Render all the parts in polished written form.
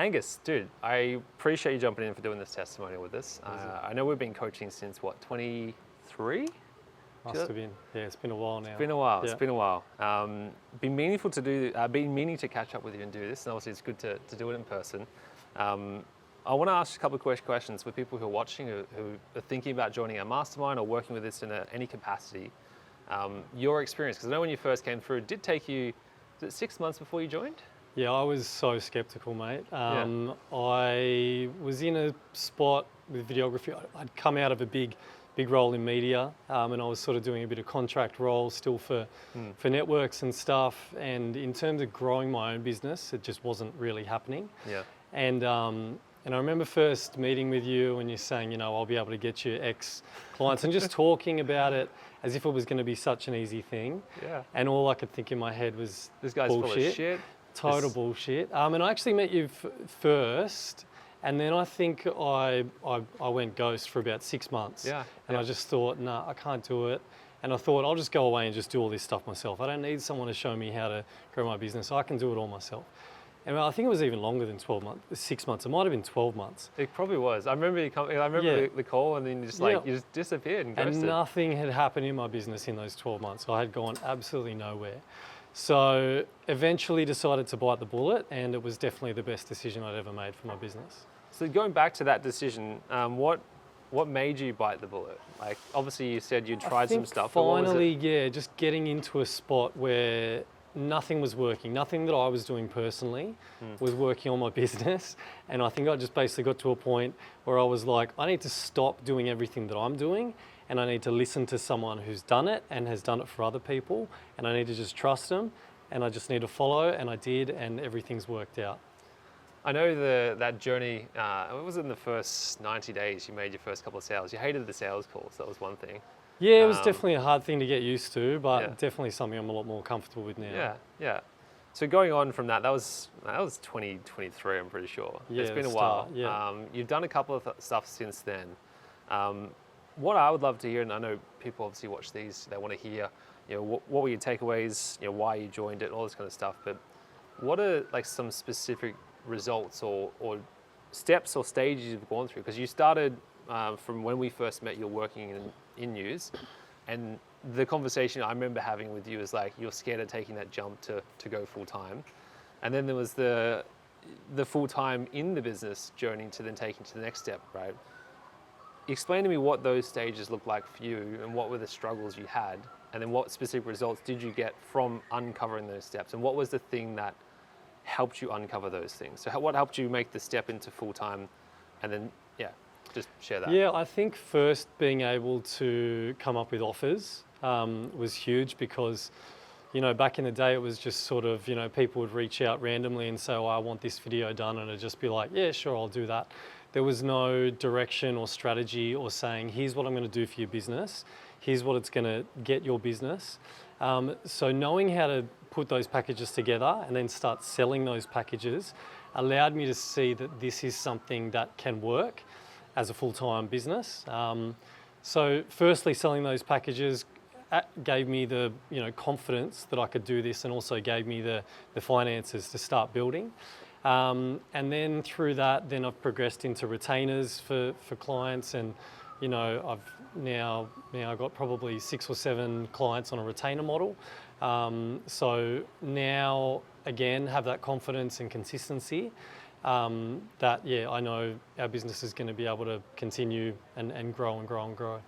Angus, dude, I appreciate you jumping in for doing this testimonial with us. I know we've been coaching since what, 23? Must have been. Yeah, it's been a while now. It's been a while. Yeah. It's been a while. Been meaningful to do. Been meaning to catch up with you and do this, and obviously it's good to do it in person. I want to ask a couple of questions with people who are watching, who are thinking about joining our mastermind or working with us in any capacity. Your experience, because I know when you first came through, it did take you, was it 6 months before you joined? Yeah, I was so skeptical, mate. Yeah. I was in a spot with videography. I'd come out of a big role in media, and I was sort of doing a bit of contract role still for networks and stuff. And in terms of growing my own business, it just wasn't really happening. Yeah. And I remember first meeting with you and you're saying, I'll be able to get you X clients, and just talking about it as if it was going to be such an easy thing. Yeah. And all I could think in my head was, this guy's bullshit. full of shit. Total bullshit. And I actually met you first, and then I think I went ghost for about 6 months. Yeah. And I just thought, nah, I can't do it. And I thought, I'll just go away and just do all this stuff myself. I don't need someone to show me how to grow my business. I can do it all myself. And I think it was even longer than 12 months, 6 months. It might have been 12 months. It probably was. I remember you coming. I remember the call, and then you just disappeared and ghosted. And nothing had happened in my business in those 12 months. I had gone absolutely nowhere. So eventually decided to bite the bullet, and it was definitely the best decision I'd ever made for my business. So going back to that decision, what made you bite the bullet? Like, obviously you said you tried some stuff. Finally, just getting into a spot where nothing was working. Nothing that I was doing personally was working on my business. And I think I just basically got to a point where I was like, I need to stop doing everything that I'm doing, and I need to listen to someone who's done it and has done it for other people, and I need to just trust them, and I just need to follow, and I did, and everything's worked out. I know that journey, it was in the first 90 days you made your first couple of sales. You hated the sales calls, that was one thing. Yeah, it was definitely a hard thing to get used to, but definitely something I'm a lot more comfortable with now. Yeah. So going on from that was 2023, I'm pretty sure. Yeah, it's been a while. You've done a couple of stuff since then. What I would love to hear, and I know people obviously watch these, they want to hear, what were your takeaways, why you joined it, all this kind of stuff. But what are like some specific results or steps or stages you've gone through? Because you started from when we first met, you're working in news, and the conversation I remember having with you is like, you're scared of taking that jump to go full time. And then there was the full time in the business journey to then taking to the next step, right? Explain to me what those stages looked like for you, and what were the struggles you had, and then what specific results did you get from uncovering those steps, and what was the thing that helped you uncover those things? So what helped you make the step into full time, and then just share that. Yeah, I think first being able to come up with offers was huge, because back in the day it was just sort of, people would reach out randomly and say, I want this video done, and it'd just be like, yeah, sure, I'll do that. There was no direction or strategy or saying, here's what I'm going to do for your business. Here's what it's going to get your business. So knowing how to put those packages together and then start selling those packages allowed me to see that this is something that can work as a full-time business. So firstly, selling those packages gave me the confidence that I could do this, and also gave me the finances to start building. And then through that, then I've progressed into retainers for clients, and I've now got probably 6 or 7 clients on a retainer model. So now again have that confidence and consistency that I know our business is going to be able to continue and grow and grow and grow.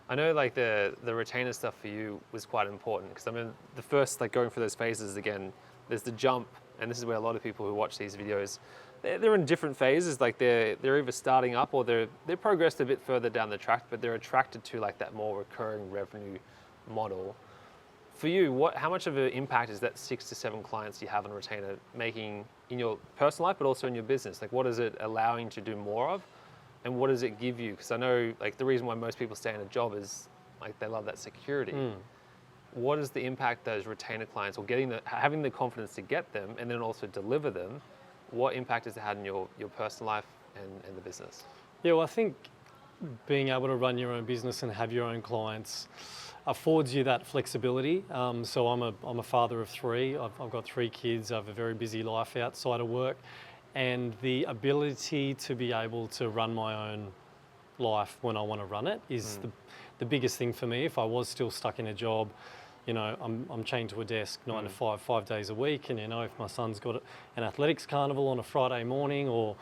I know like the retainer stuff for you was quite important, because I mean the first, like, going through those phases again, there's the jump. And this is where a lot of people who watch these videos, they're in different phases. Like they're either starting up, or they're progressed a bit further down the track, but they're attracted to like that more recurring revenue model. For you, how much of an impact is that 6 to 7 clients you have on retainer making in your personal life, but also in your business? Like, what is it allowing you to do more of, and what does it give you? Because I know like the reason why most people stay in a job is like they love that security. What is the impact those retainer clients, or having the confidence to get them and then also deliver them, what impact has it had in your personal life and the business? Yeah, well, I think being able to run your own business and have your own clients affords you that flexibility. So I'm a father of 3. I've got 3 kids. I have a very busy life outside of work. and the ability to be able to run my own life when I want to run it is the biggest thing for me. If I was still stuck in a job, I'm chained to a desk 9 to 5, 5 days a week, and if my son's got an athletics carnival on a Friday morning, or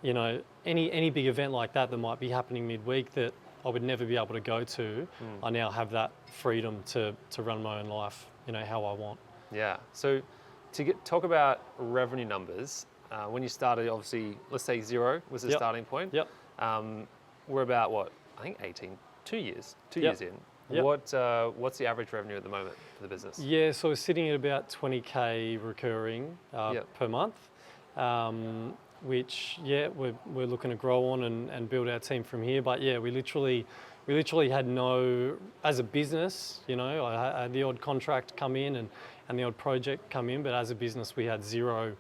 any big event like that might be happening midweek that I would never be able to go to, I now have that freedom to run my own life, how I want. Yeah. So to talk about revenue numbers, when you started, obviously, let's say 0 was the starting point. Yep. We're about what? I think 18, 2 years, 2 years in. Yep. What's the average revenue at the moment for the business? Yeah, so we're sitting at about 20K recurring per month, which we're looking to grow on and build our team from here. But yeah, we literally had no, as a business, I had the odd contract come in and the odd project come in, but as a business we had 0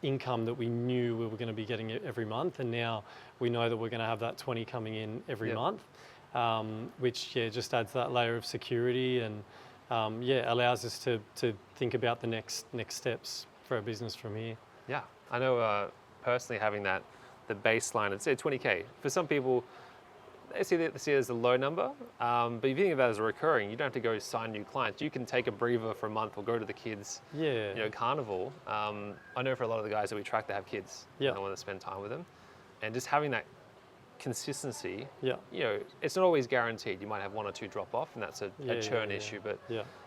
income that we knew we were going to be getting every month, and now we know that we're going to have that 20 coming in every month, which just adds that layer of security and allows us to think about the next steps for our business from here. Yeah, I know personally having the baseline, I'd say 20K. For some people, they see it as a low number, but if you think of that as a recurring, you don't have to go sign new clients. You can take a breather for a month or go to the kids' carnival. I know for a lot of the guys that we track that have kids, and I want to spend time with them. And just having that consistency, it's not always guaranteed. You might have 1 or 2 drop off, and that's a churn issue, but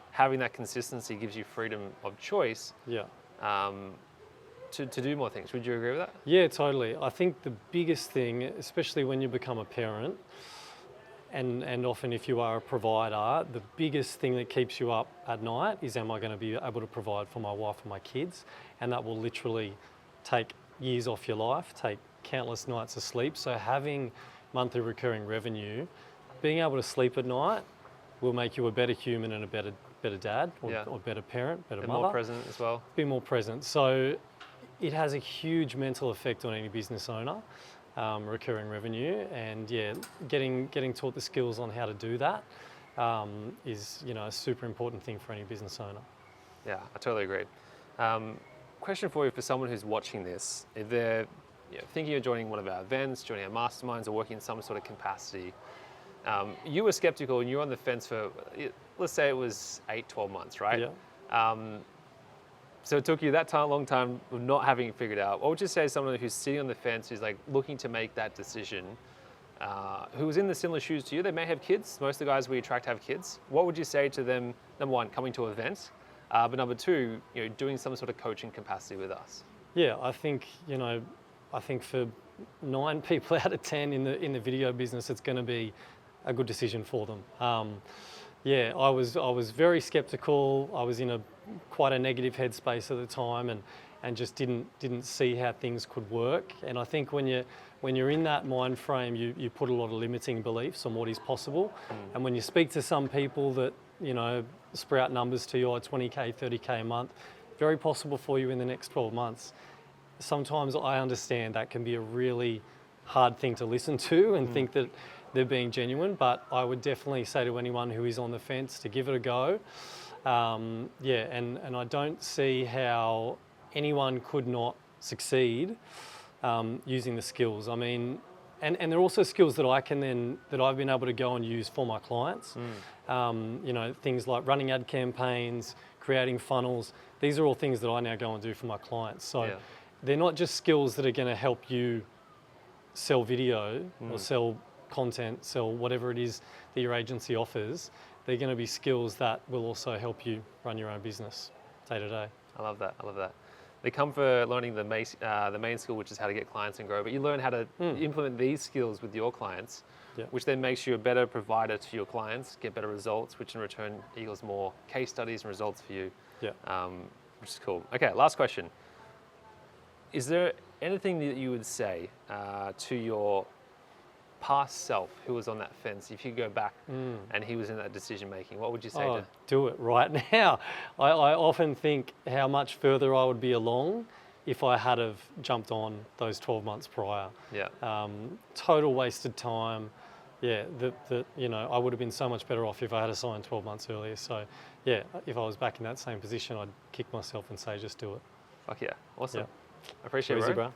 having that consistency gives you freedom of choice to do more things. Would you agree with that? Yeah, totally. I think the biggest thing, especially when you become a parent, and often if you are a provider, the biggest thing that keeps you up at night is, am I going to be able to provide for my wife and my kids? And that will literally take years off your life, take countless nights of sleep. So having monthly recurring revenue, being able to sleep at night will make you a better human and a better dad or better parent, better mother. More present as well. Be more present. So it has a huge mental effect on any business owner, recurring revenue, and getting taught the skills on how to do that is a super important thing for any business owner. Yeah, I totally agree. Question for you, for someone who's watching this, if they're thinking of joining one of our events, joining our masterminds, or working in some sort of capacity, you were skeptical and you were on the fence for, let's say it was 8, 12 months, right? Yeah. So it took you that long time of not having it figured out. What would you say to someone who's sitting on the fence, who's like looking to make that decision, who was in the similar shoes to you? They may have kids. Most of the guys we attract have kids. What would you say to them, number one, coming to events, but number two, doing some sort of coaching capacity with us? Yeah, I think for 9 people out of 10 in the video business, it's going to be a good decision for them. I was very skeptical. I was in quite a negative headspace at the time, and just didn't see how things could work. And I think when you're in that mind frame, you put a lot of limiting beliefs on what is possible. And when you speak to some people that sprout numbers to you, 20K, 30K a month, very possible for you in the next 12 months. Sometimes I understand that can be a really hard thing to listen to and think that they're being genuine, but I would definitely say to anyone who is on the fence to give it a go. And I don't see how anyone could not succeed using the skills. I mean, and they're also skills that I've been able to go and use for my clients. Things like running ad campaigns, creating funnels. These are all things that I now go and do for my clients. So they're not just skills that are going to help you sell video or sell content, sell whatever it is that your agency offers. They're going to be skills that will also help you run your own business day to day. I love that. They come for learning the main skill, which is how to get clients and grow, but you learn how to implement these skills with your clients, which then makes you a better provider to your clients, get better results, which in return equals more case studies and results for you, which is cool. Okay, last question. Is there anything that you would say to your past self who was on that fence? If you go back and he was in that decision making, what would you say to? Do it right now. I often think how much further I would be along if I had have jumped on those 12 months prior. Total wasted time. I would have been so much better off if I had signed 12 months earlier. So if I was back in that same position, I'd kick myself and say, just do it. Fuck yeah, awesome. I appreciate it, Easy, bro. bro.